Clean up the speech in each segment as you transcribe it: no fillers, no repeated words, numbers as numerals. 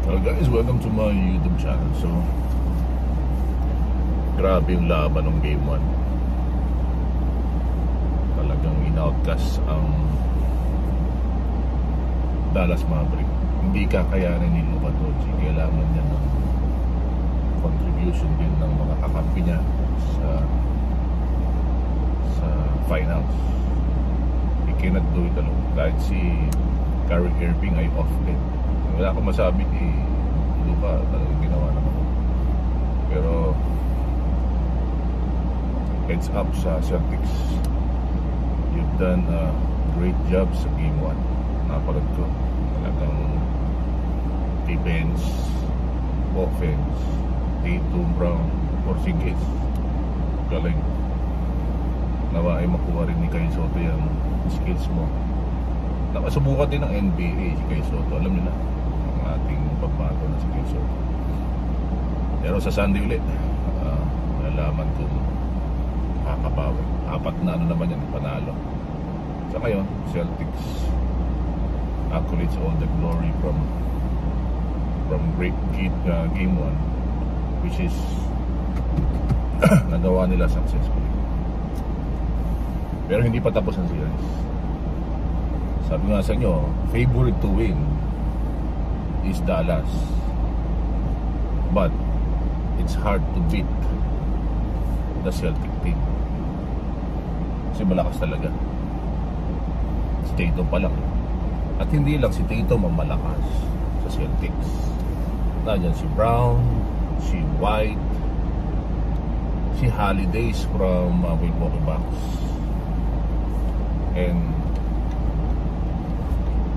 Well guys, welcome to my YouTube channel. So, grabe yung laban ng Game 1. Talagang in-outcast ang Dallas Maverick. Hindi kakayanin ni Luka Doncic. Kailangan niya ng contribution din ng mga kakampi niya sa finals. He cannot do it alone. Kahit si Kyrie Irving ay off din. Wala akong masabi ni Luka, talagang ginawa naman. Pero heads up sa Celtics. You've done a great job sa Game 1. Napalad ko. Talagang defense, offense, Tatum, Brown, Porzingis. Galing. Nawa ay makuha rin ni Kai Soto yung skills mo. Nakasubukan din ng NBA si Kai Soto. Alam niyo na ang ating pagbago na si Kai Soto. Pero sa Sunday ulit, malalaman kung kakabawi. Apat na naman yan, panalo. Sa ngayon, Celtics accolades all the glory from great game 1, which is nagawa nila successfully. Pero hindi pa tapos ang series. Sabi nga sa inyo, favorite to win is Dallas, but it's hard to beat the Celtic team kasi malakas talaga. Si Tatum pa lang, at hindi lang si Tatum ang malakas sa Celtics. Nandiyan si Brown, si White, si Holidays from Milwaukee Bucks,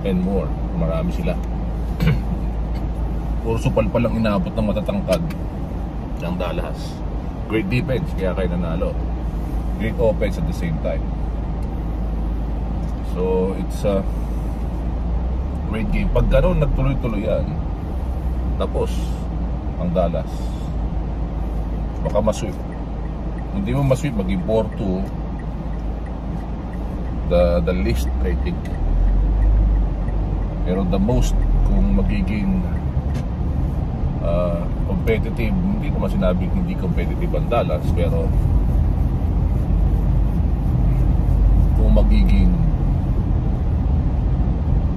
and more. Marami sila. Puro supal pa lang inaabot ng matatangkad ng Dallas. Great defense, kaya kayo nanalo. Great offense at the same time. So it's a great game. Pag gano'n nagtuloy-tuloy yan, tapos ang Dallas, baka masweep. Hindi mo masweep, maging 4-2. The least, I think. Pero the most, kung magiging competitive, hindi naman sinabing hindi competitive ang Dallas, pero kung magiging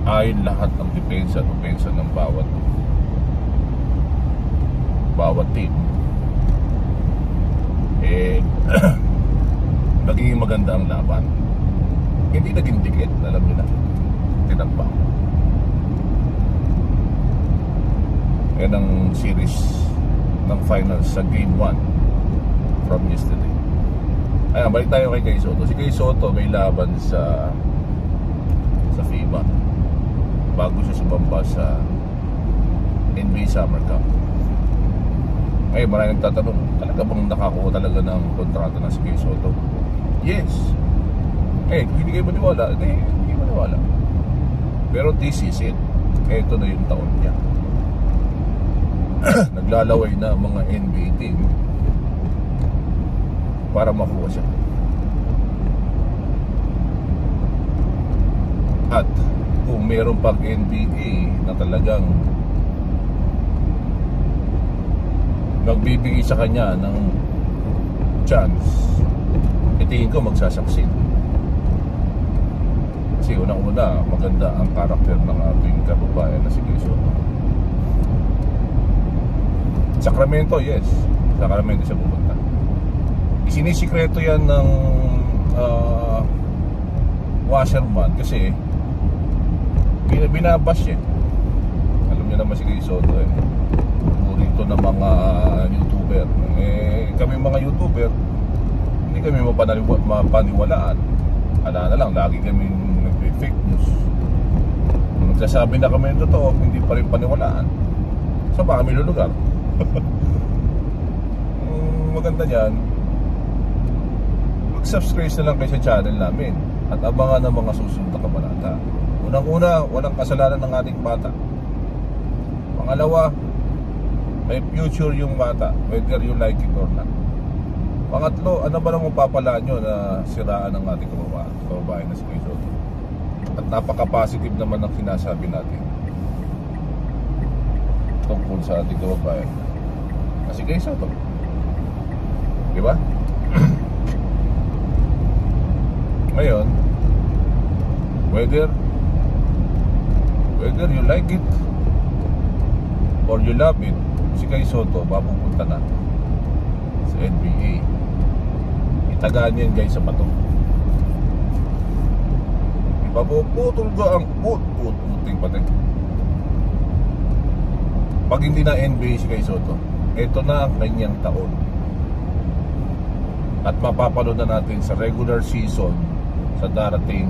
ayon lahat ng depensa at opensa ng bawat team, magiging maganda ang laban. Hindi naging dikit, alam nyo na, tinambang. Yan ang series ng finals sa Game 1 from yesterday. Ayan, balik tayo kay Kai Soto. Si Kai Soto may laban sa FIBA bago siya sumamba sa NBA Summer Cup. Ngayon, maraming nagtatanong, talaga bang nakakuha talaga ng kontrata na si Kai Soto? Yes. Kung hindi kayo maniwala, hindi maniwala. Pero this is it. Ito na yung taon niya. Naglalaway na mga NBA team para makuha siya. At kung meron pang NBA na talagang nagbibigay sa kanya ng chance, tingin ko magsasucceed. Kasi unang-una, maganda ang karakter ng ating kababayan na si Kai Soto. Sacramento, yes. Sacramento siya pupunta. Isinisikreto yan ng Wasserman kasi binabash eh. Alam niyo naman si Kai Soto eh. Burrito ng mga YouTuber. Kami mga YouTuber, hindi kami mapaniwalaan. Ala na lang, lagi kami nag-fake news. Nagsasabi na kami ng totoo, hindi pa rin paniwalaan. Saan ba kami lulugar? Maganda yan, mag-subscribe na lang kayo sa channel namin at abangan ng mga susunod na kabanata. Unang-una, walang kasalanan ng ating bata. Pangalawa, may future yung bata, whether you like it or not. Pangatlo, ano ba namang papalaan nyo na siraan ng ating kababayan na si Kai Soto? At napaka-positive naman ang sinasabi natin. tungkol sa ating kababayan na si Kay Soto. Di ba? Ngayon, whether you like it or you love it, si Kay Soto mapupunta na sa NBA. Itagaan yan guys sa bato. Ipapuputol ko ang puting pati. Pag hindi na NBA si Kay Soto, ito na ang kanyang taon. At mapapanood na natin sa regular season sa darating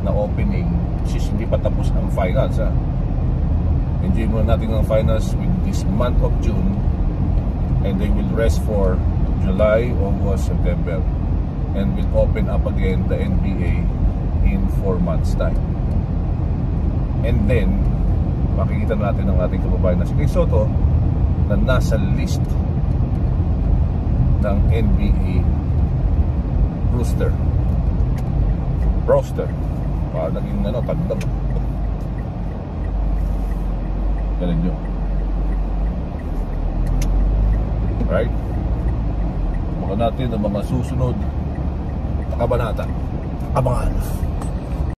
na opening, since hindi pa tapos ang finals. Enjoy muna natin ang finals with this month of June, and they will rest for July, August, September, and will open up again the NBA in 4 months time. And then makikita natin ang ating kababayan na si Kay Soto na nasa list ng NBA roster. Para naging tagdam. Galing nyo. Right? Mga natin ang mga susunod na kabanata. Abangan.